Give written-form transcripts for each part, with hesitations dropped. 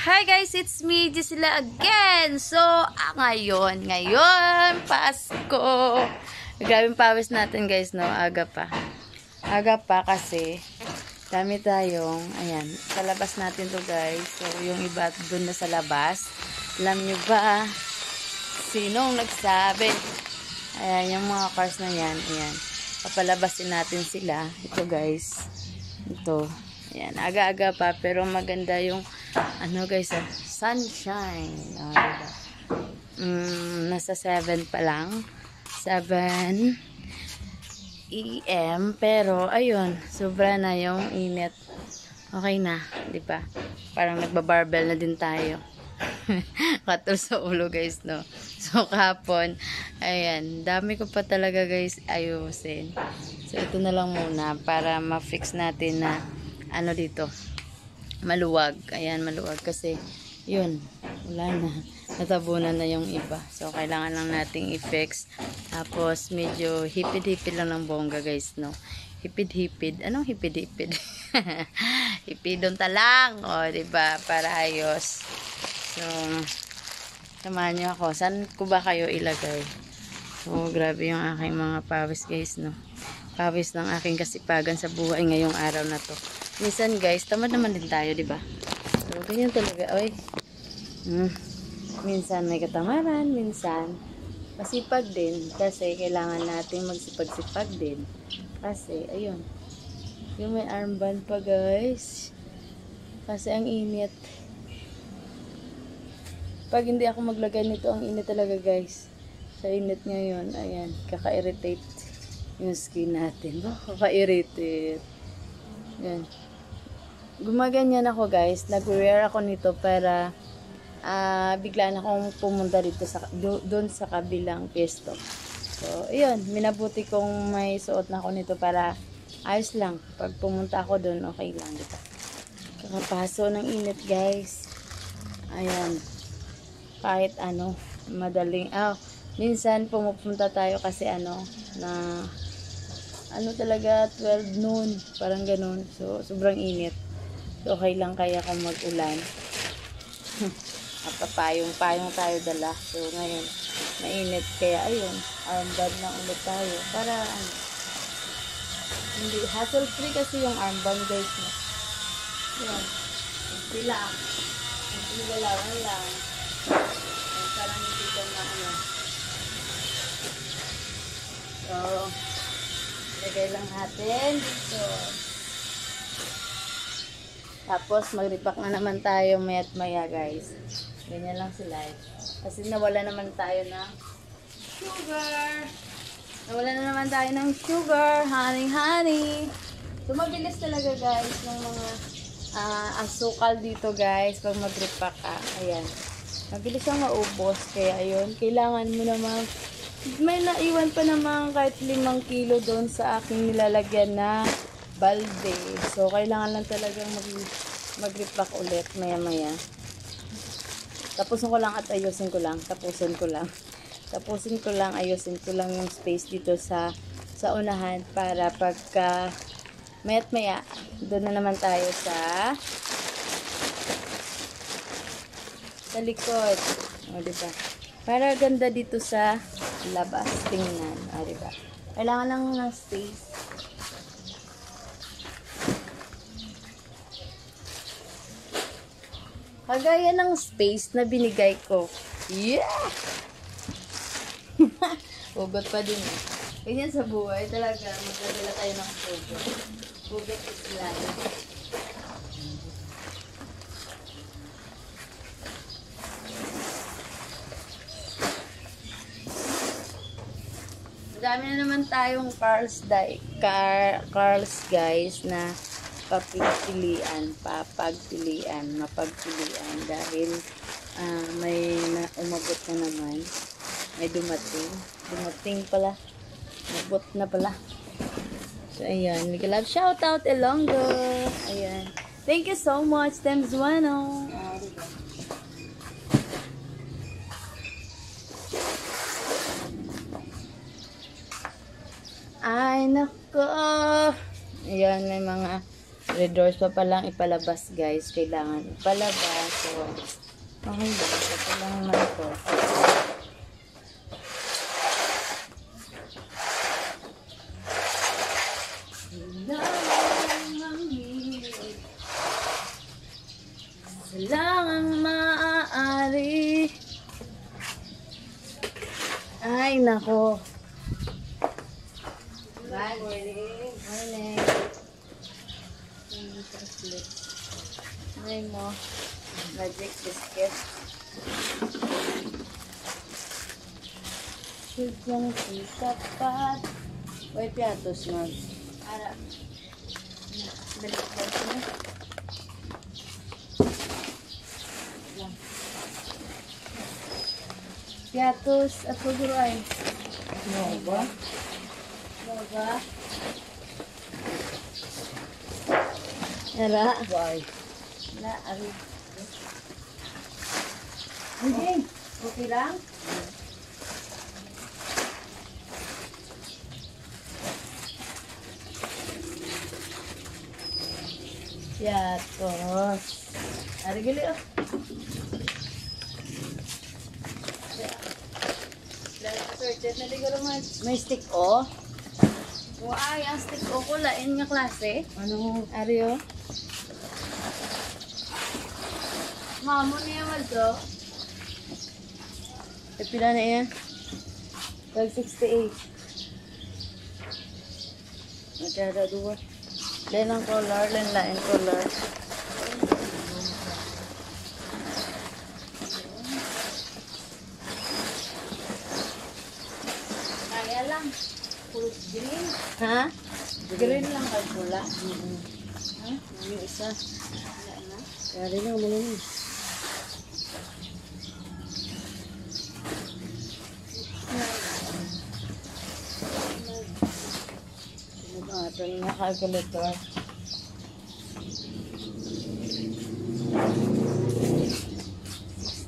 Hi guys, it's me, Gisela again. So, ngayon, Pasko. Grabing pawis natin guys, no? Aga pa. Aga pa kasi dami tayong, ayan, sa labas natin to guys. So, yung iba dun na sa labas. Alam nyo ba, sinong nagsabi? Ayan, yung mga cars na yan, ayan. Papalabasin natin sila. Ito guys. Ito. Ayan, aga-aga pa, pero maganda yung ano guys, sunshine. Diba? Nasa 7 pa lang. 7 AM. Pero, ayun, sobra na yung init. Okay na, di ba? Parang nagbabarbell na din tayo. Katul sa ulo guys, no? So, kahapon, ayan, dami ko pa talaga guys ayusin. So, ito na lang muna para ma-fix natin na ano dito, maluwag. Ayan, maluwag kasi yun, wala na, natabunan na yung iba. So, kailangan lang nating i-fix. Tapos, medyo hipid-hipid lang ng bongga guys, no? Hipid-hipid. Anong hipid-hipid? Hipidon talang. O, diba? Para ayos. So, samahan nyo ako. Saan ko ba kayo ilagay? So, grabe yung aking mga pawis guys, no? Pawis ng aking kasipagan sa buhay ngayong araw na to. Minsan guys, tamad naman din tayo, di ba? So, ganyan talaga. Oy. Minsan may katamaran, minsan masipag din. Kasi kailangan natin magsipag-sipag din. Kasi, ayun. Yung may armband pa guys. Kasi ang init. Pag hindi ako maglagay nito, ang init talaga guys. Sa init ngayon, ayan, kaka-irritate yung skin natin. Kaka-irritate. Yan. Gumaganyan ako guys. Nag-wear ako nito para biglaan akong pumunta dito doon sa kabilang pwesto. So, ayun. Minabuti kong may suot na ako nito para ayos lang. Pag pumunta ako doon, okay lang. Dito. Kakapaso ng init guys. Ayan. Kahit ano, madaling. Minsan pumupunta tayo kasi ano talaga 12 noon, parang ganun. So, sobrang init. So, okay lang kaya kung mag-ulan. Payong tayo dala. So, ngayon, mainit. Kaya, ayun, armband lang ulit tayo. Para, hindi, hassle-free kasi yung armband, guys. Yan. Sila. Galawan lang. Parang hindi ka na, So, lagay lang natin dito. Tapos, mag-repack na naman tayo maya't maya, guys. Ganyan lang sila. Kasi nawala naman tayo ng sugar. Honey. So, mabilis talaga, guys, ng mga asukal dito, guys, pag mag-repack ka. Ayan. Mabilis siyang maubos. Kaya, ayun, kailangan mo naman. May naiwan pa naman kahit 5 kilo doon sa aking nilalagyan na balde. So, kailangan lang talagang mag-repack ulit maya-maya. Tapusin ko lang at ayusin ko lang. Ayusin ko lang yung space dito sa unahan para pagka maya't-maya, doon na naman tayo sa likod. O, diba? Para ganda dito sa labas. Tingnan. O, diba? Kailangan lang ng space. Kagaya ng space na binigay ko. Yeah! Hugot pa din eh. Ganyan sa buhay talaga. Magdadala tayo ng hugot. Hugot is life. Dami na naman tayong cars guys na mapagpilian dahil may umabot na naman, may dumating pala, umabot na pala. So ayan, Miguel Love, shout out Elongo. Ayan, thank you so much Tems Wano. Ay nako, ayan, may mga 3 doors pa palang ipalabas, guys. Kailangan ipalabas. So, okay ba? Ito lang naman ito. Lang ang maaari. Ay, nako. Good morning. Morning. May mo. Magic biscuit. Shoot lang si sapat. Uy, piatos mag. Ara. Balik ko na. Piatos at puguray. No ba? No ba? Ara. Why? Na, ari. Okay. Okay lang? Piatos. Ari gali oh. May stick o. Ay, ang stick o ko lain nga klase. Ano? Aryo? Mamo niya maldo. Pila na yan? 1268. Magkada duwa. Lain ang color, lain color. Lang. Puro green. Ha? Green lang kay pula. Ha? Yung isa. Wala na. Kaya rin ang mga yun. Ito yung calculator.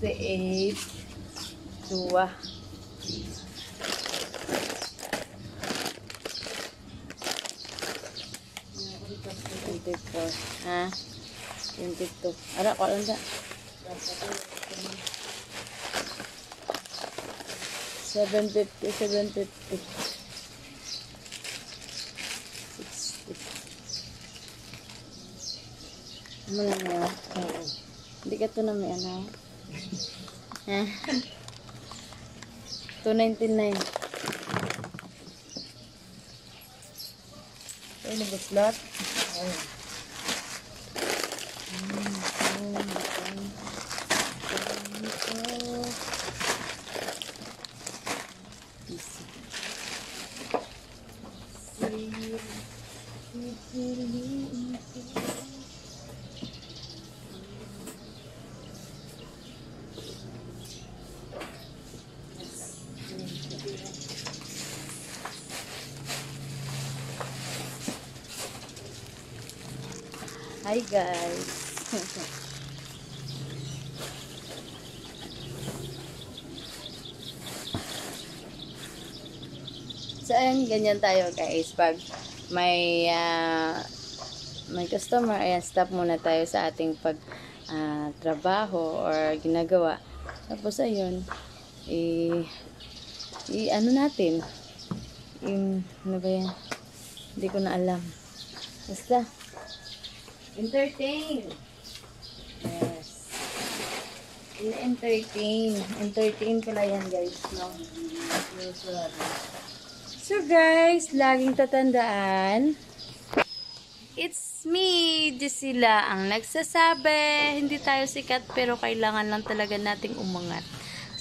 68. 2. 24. Ha? 22. Ara, ko lang da. 750, 750. 60. Ano lang yun? Oo. Hindi ka ito na may ano. Ha? 299. Ay, nag-slot. Ay. Hi guys. So ayun, ganyan tayo guys. Pag may customer, ayan, stop muna tayo sa ating pag trabaho or ginagawa. Tapos ayun, ano natin? Ano ba yan? Hindi ko na alam. Basta entertain. Yes. Entertain pala yan guys, no? So guys, laging tatandaan, it's me, Gisela, ang nagsasabi. Hindi tayo sikat pero kailangan lang talaga nating umangat.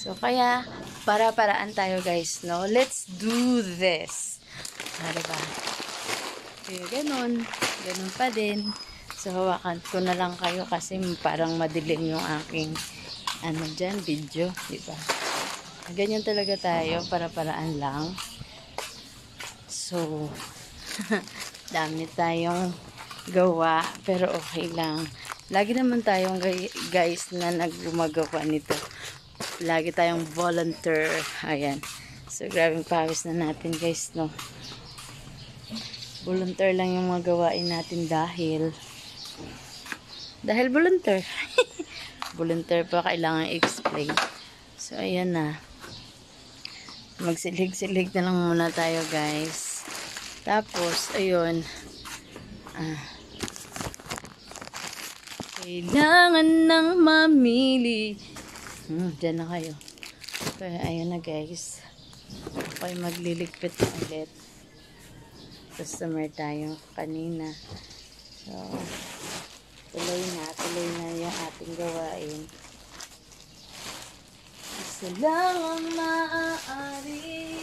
So kaya, para-paraan tayo guys, no? Let's do this. Diba? Kaya ganun pa din. So, hawakan ko na lang kayo kasi parang madilim yung aking video, diba? Ganyan talaga tayo, para-paraan lang. So, dami tayong gawa, pero okay lang. Lagi naman tayong guys na naggumagawa nito. Lagi tayong volunteer. Ayan. So, grabing pawis na natin guys, no? Volunteer lang yung mga gawain natin dahil Dahil volunteer. Volunteer pa, kailangan i-explain. So, ayan na. Magsilig-silig na lang muna tayo, guys. Tapos, ayun. Kailangan nang mamili. Diyan na kayo. Kaya, ayun na, guys. Okay, magliligpit na ulit. Customer tayo kanina. So, tuloy na yung ating gawain. Isa lang ang maaari.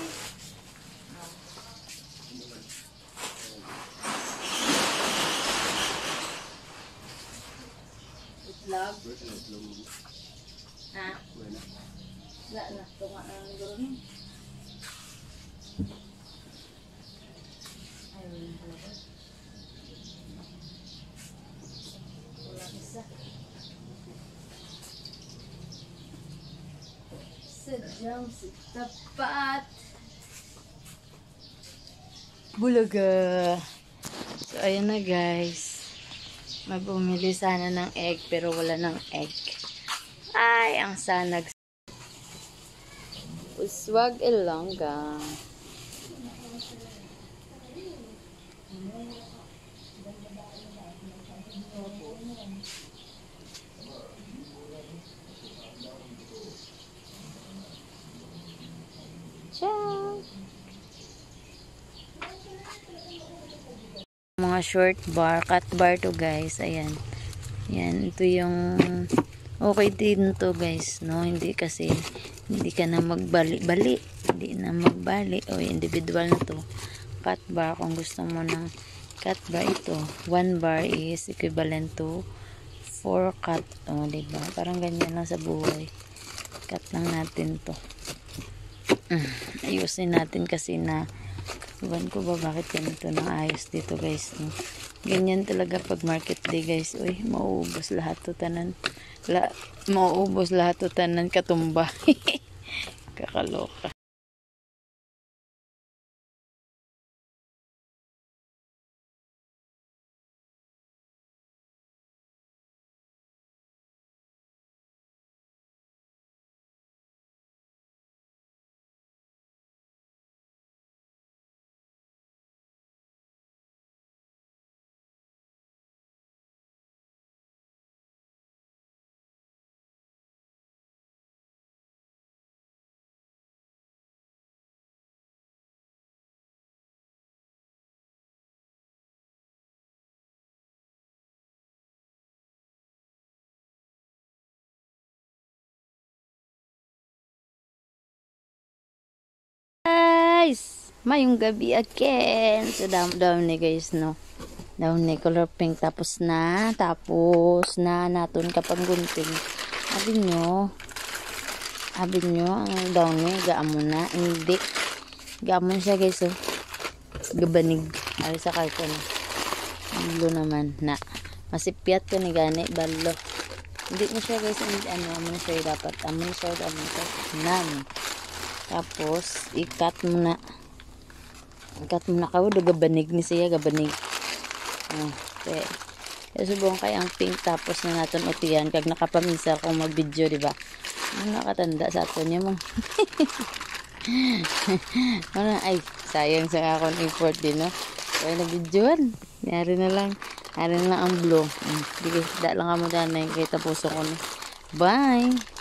Itlog? Ha? Wala na. Tunga na ng guro niya. Ayun na talaga. Wala isa. Sadyang si tapat. Bulaga. So, ayan na guys. Bumili sana ng egg pero wala ng egg. Ay, ang sanag. Uswag Ilongga. Ciao. Mga short bar, cut bar to guys. Ayan. Yan, ito yung okay din to guys, no? Hindi kasi hindi ka na magbali-bali. Hindi na magbali. O, individual na to. Cut bar, kung gusto mo ng cut bar ito. 1 bar is equivalent to 4 cut. O, diba? Parang ganyan lang sa buhay. Cut lang natin to. Ayusin natin kasi na iwan ko ba bakit ganito ng ayos dito guys, no? Ganyan talaga pag market day guys. Uy, mauubos lahat to tanan. Mauubos lahat to tanan katumba. Kakaloka. Guys, mayong gabi again. So, down ni guys, no? Down ni color pink. Tapos na naton kapag gunting. Abi nyo, ang down ni, gaamon na. Hindi. Gaamon siya guys, oh. Gabanig. Ay, sa karton. Ang blue naman, na. Masipyat ko ni gani, balo. Hindi na siya guys, amon siya dapat. Amon siya. Nan. Tapos, i-cut mo na. I-cut mo na kayo. Gabanig ni siya. Gabanig. Okay. Subong kay ang pink. Tapos na natin utiyan. Kag nakapamisa kung mag-video, diba? Ano nakatanda sa ato niya mo? Ay, sayang sa akong effort din, no? Kaya na-videoan. Nari na lang ang blue. Sige, da lang ka mo dyan. Kaya tapuso ko, no? Bye!